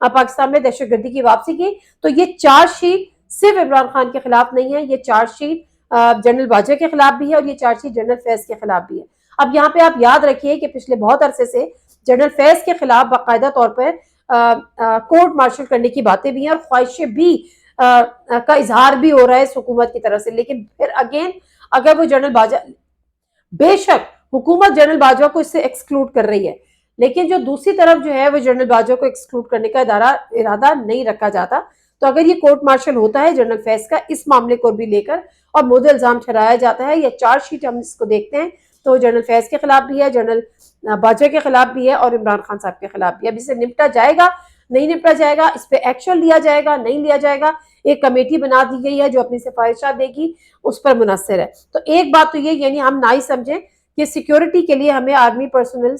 پاکستان میں دہشت گردی کی واپسی کی. تو یہ چارج شیٹ صرف عمران خان کے خلاف نہیں ہے, یہ چارج شیٹ جنرل باجوہ کے خلاف بھی ہے, اور یہ چارج شیٹ جنرل فیض کے خلاف بھی ہے. اب یہاں پہ آپ یاد رکھیے کہ پچھلے بہت عرصے سے جنرل فیض کے خلاف باقاعدہ طور پر کورٹ مارشل کرنے کی باتیں بھی ہیں, اور خواہشیں بھی کا اظہار بھی ہو رہا ہے اس حکومت کی طرف سے. لیکن پھر اگین اگر وہ جنرل باجوہ, بے شک حکومت جنرل باجوہ کو اس سے ایکسکلوڈ کر رہی ہے, لیکن جو دوسری طرف جو ہے وہ جنرل باجوہ کو ایکسکلوڈ کرنے کا ارادہ نہیں رکھا جاتا. تو اگر یہ کورٹ مارشل ہوتا ہے جنرل فیض کا اس معاملے کو بھی لے کر اور مود الزام ٹھہرایا جاتا ہے, یا چارج شیٹ ہم اس کو دیکھتے ہیں تو جنرل فیض کے خلاف بھی ہے, جنرل باجوہ کے خلاف بھی ہے, اور عمران خان صاحب کے خلاف بھی ہے. اب اسے نپٹا جائے گا نہیں نپٹا جائے گا, اس پہ ایکشن لیا جائے گا نہیں لیا جائے گا, ایک کمیٹی بنا دی گئی ہے جو اپنی سفارشات دے گی, اس پر منحصر ہے. تو ایک بات تو یہ, یعنی ہم نہ ہی سمجھیں کہ سیکیورٹی کے لیے ہمیں آرمی پرسنل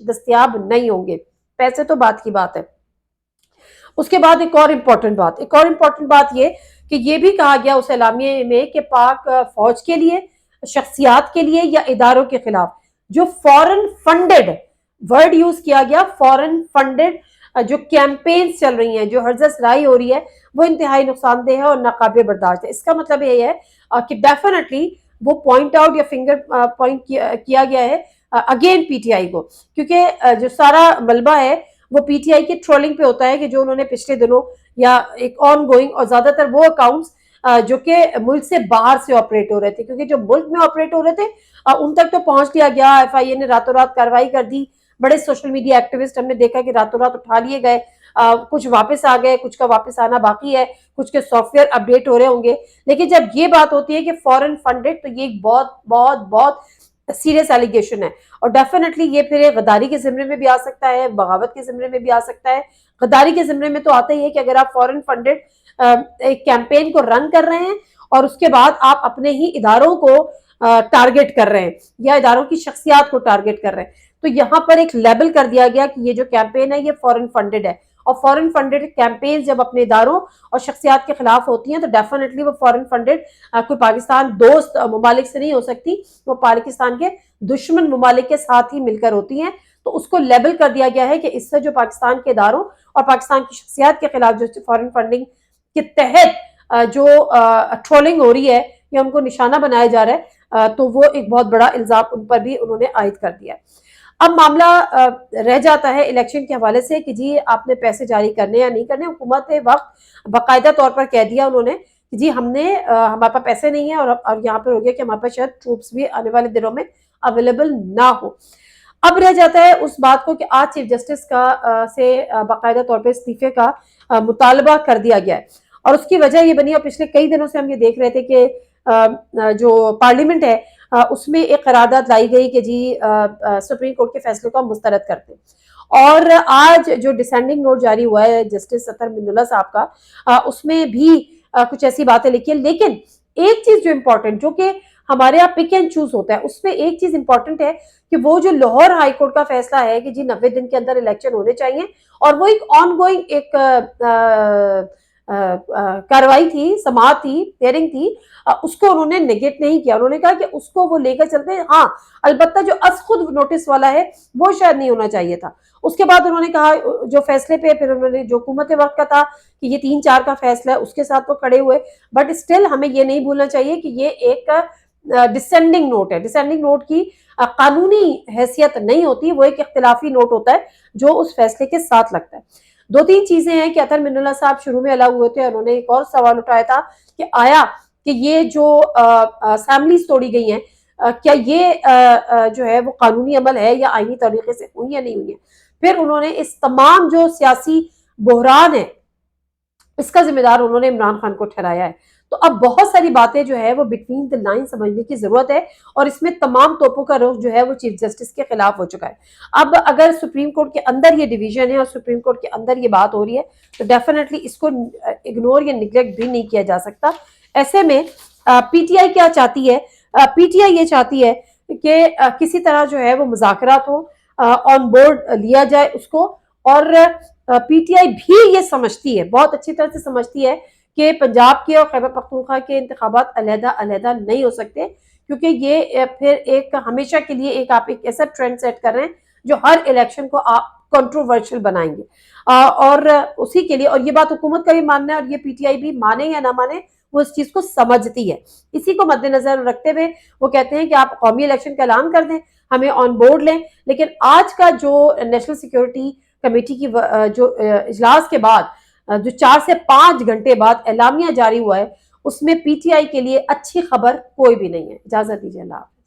دستیاب نہیں ہوں گے, پیسے تو بات کی بات ہے. اس کے بعد ایک اور امپورٹنٹ بات یہ کہ یہ بھی کہا گیا اس اعلامیے میں کہ پاک فوج کے لیے, شخصیات کے لیے یا اداروں کے خلاف جو فورن فنڈڈ ورڈ یوز کیا گیا, فورن فنڈڈ جو کیمپینز چل رہی ہیں, جو ہرزہ سرائی ہو رہی ہے, وہ انتہائی نقصان دہ ہے اور ناقابل برداشت ہے. اس کا مطلب یہ ہے کہ ڈیفینیٹلی وہ پوائنٹ آؤٹ یا فنگر پوائنٹ کیا گیا ہے اگین پی ٹی آئی کو, کیونکہ جو سارا ملبہ ہے وہ پی ٹی آئی کی ٹرولنگ پہ ہوتا ہے کہ جو انہوں نے پچھلے دنوں یا ایک آن گوئنگ, اور زیادہ تر وہ اکاؤنٹس جو کہ ملک سے باہر سے آپریٹ ہو رہے تھے, کیونکہ جو ملک میں آپریٹ ہو رہے تھے ان تک تو پہنچ لیا گیا, ایف آئی اے نے راتوں رات کارروائی کر دی, بڑے سوشل میڈیا ایکٹیوسٹ ہم نے دیکھا کہ راتوں رات اٹھا لیے گئے, کچھ واپس آ گئے, کچھ کا واپس آنا باقی ہے, کچھ کے سافٹ ویئر اپڈیٹ ہو رہے ہوں گے. لیکن جب یہ بات ہوتی ہے کہ فورن فنڈڈ, تو یہ ایک بہت بہت بہت سیریس ایلیگیشن ہے, اور ڈیفینیٹلی یہ پھر غداری کے زمرے میں بھی آ سکتا ہے, بغاوت کے زمرے میں بھی آ سکتا ہے. غداری کے زمرے میں تو آتا ہی ہے کہ اگر آپ فورن فنڈڈ ایک کیمپین کو رن کر رہے ہیں اور اس کے بعد آپ اپنے ہی اداروں کو ٹارگٹ کر رہے ہیں یا اداروں کی شخصیات کو ٹارگٹ کر رہے ہیں, تو یہاں پر ایک لیبل کر دیا گیا کہ یہ جو کیمپین ہے یہ فورن فنڈڈ ہے. اور فورن فنڈڈ کیمپین جب اپنے اداروں اور شخصیات کے خلاف ہوتی ہیں تو ڈیفینیٹلی وہ فورن فنڈڈ کوئی پاکستان دوست ممالک سے نہیں ہو سکتی, وہ پاکستان کے دشمن ممالک کے ساتھ ہی مل کر ہوتی ہیں. تو اس کو لیبل کر دیا گیا ہے کہ اس سے جو پاکستان کے اداروں اور پاکستان کی شخصیات کے خلاف جو فورن فنڈنگ کے تحت جو ٹرولنگ ہو رہی ہے یا ان کو نشانہ بنایا جا رہا ہے, تو وہ ایک بہت بڑا الزام ان پر بھی انہوں نے عائد کر دیا. اب معاملہ رہ جاتا ہے الیکشن کے حوالے سے کہ جی آپ نے پیسے جاری کرنے یا نہیں کرنے. حکومت نے وقت باقاعدہ طور پر کہہ دیا انہوں نے کہ جی ہمارے پاس پیسے نہیں ہیں, اور یہاں پر ہو گیا کہ ہمارے پاس شاید ٹروپس بھی آنے والے دنوں میں اویلیبل نہ ہو. اب رہ جاتا ہے اس بات کو کہ آج چیف جسٹس کا سے باقاعدہ طور پہ استعفے کا مطالبہ کر دیا گیا ہے, اور اس کی وجہ یہ بنی, اور پچھلے کئی دنوں سے ہم یہ دیکھ رہے تھے کہ جو پارلیمنٹ ہے اس میں ایک قرارداد لائی گئی کہ جی سپریم کورٹ کے فیصلے کو ہم مسترد کرتے ہیں. اور آج جو ڈسینڈنگ نوٹ جاری ہوا ہے جسٹس اطہر من اللہ صاحب کا, اس میں بھی کچھ ایسی باتیں لکھی ہیں. لیکن ایک چیز جو امپورٹنٹ, جو کہ ہمارے یہاں پک اینڈ چوز ہوتا ہے, اس میں ایک چیز امپورٹنٹ ہے کہ وہ جو لاہور ہائی کورٹ کا فیصلہ ہے کہ جی 90 دن کے اندر الیکشن ہونے چاہیے, اور وہ ایک آن گوئنگ ایک کاروائی تھی, سماعت تھی, ہیئرنگ تھی, اس کو انہوں نے نیگیٹ نہیں کیا. انہوں نے کہا کہ اس کو وہ لے کر چلتے ہیں, ہاں البتہ جو از خود نوٹس والا ہے وہ شاید نہیں ہونا چاہیے تھا. اس کے بعد انہوں نے کہا جو فیصلے پہ پھر انہوں نے جو حکومت وقت کا تھا کہ یہ 3-4 کا فیصلہ ہے, اس کے ساتھ وہ کھڑے ہوئے, بٹ اسٹل ہمیں یہ نہیں بھولنا چاہیے کہ یہ ایک ڈسینڈنگ نوٹ ہے. ڈسینڈنگ نوٹ کی قانونی حیثیت نہیں ہوتی, وہ ایک اختلافی نوٹ ہوتا ہے جو اس فیصلے کے ساتھ لگتا ہے. 2-3 چیزیں ہیں کہ اطہر من اللہ صاحب شروع میں الگ ہوئے تھے, انہوں نے ایک اور سوال اٹھایا تھا کہ آیا کہ یہ جو اسمبلیز توڑی گئی ہیں کیا یہ جو ہے وہ قانونی عمل ہے یا آئینی طریقے سے ہوئی یا نہیں ہوئی ہے. پھر انہوں نے اس تمام جو سیاسی بحران ہے اس کا ذمہ دار انہوں نے عمران خان کو ٹھہرایا ہے. تو اب بہت ساری باتیں جو ہے وہ بٹوین دی لائن سمجھنے کی ضرورت ہے, اور اس میں تمام توپوں کا رخ جو ہے وہ چیف جسٹس کے خلاف ہو چکا ہے. اب اگر سپریم کورٹ کے اندر یہ ڈویژن ہے اور سپریم کورٹ کے اندر یہ بات ہو رہی ہے تو ڈیفینیٹلی اس کو اگنور یا نگلیکٹ بھی نہیں کیا جا سکتا. ایسے میں پی ٹی آئی کیا چاہتی ہے, پی ٹی آئی یہ چاہتی ہے کہ کسی طرح جو ہے وہ مذاکرات ہو, آن بورڈ لیا جائے اس کو, اور پی ٹی آئی بھی یہ سمجھتی ہے, بہت اچھی طرح سے سمجھتی ہے کہ پنجاب کے اور خیبر پختونخوا کے انتخابات علیحدہ علیحدہ نہیں ہو سکتے, کیونکہ یہ پھر ایک ہمیشہ کے لیے ایک آپ ایک ایسا ٹرینڈ سیٹ کر رہے ہیں جو ہر الیکشن کو آپ کنٹروورشل بنائیں گے، اور اسی کے لیے، اور یہ بات حکومت کا بھی ماننا ہے اور یہ پی ٹی آئی بھی مانے یا نہ مانے وہ اس چیز کو سمجھتی ہے، اسی کو مد نظر رکھتے ہوئے وہ کہتے ہیں کہ آپ قومی الیکشن کا اعلان کر دیں، ہمیں آن بورڈ لیں، لیکن آج کا جو نیشنل سیکیورٹی کمیٹی کی جو اجلاس کے بعد جو 4 سے 5 گھنٹے بعد اعلامیہ جاری ہوا ہے، اس میں پی ٹی آئی کے لیے اچھی خبر کوئی بھی نہیں ہے۔ اجازت دیجیے، اللہ حافظ۔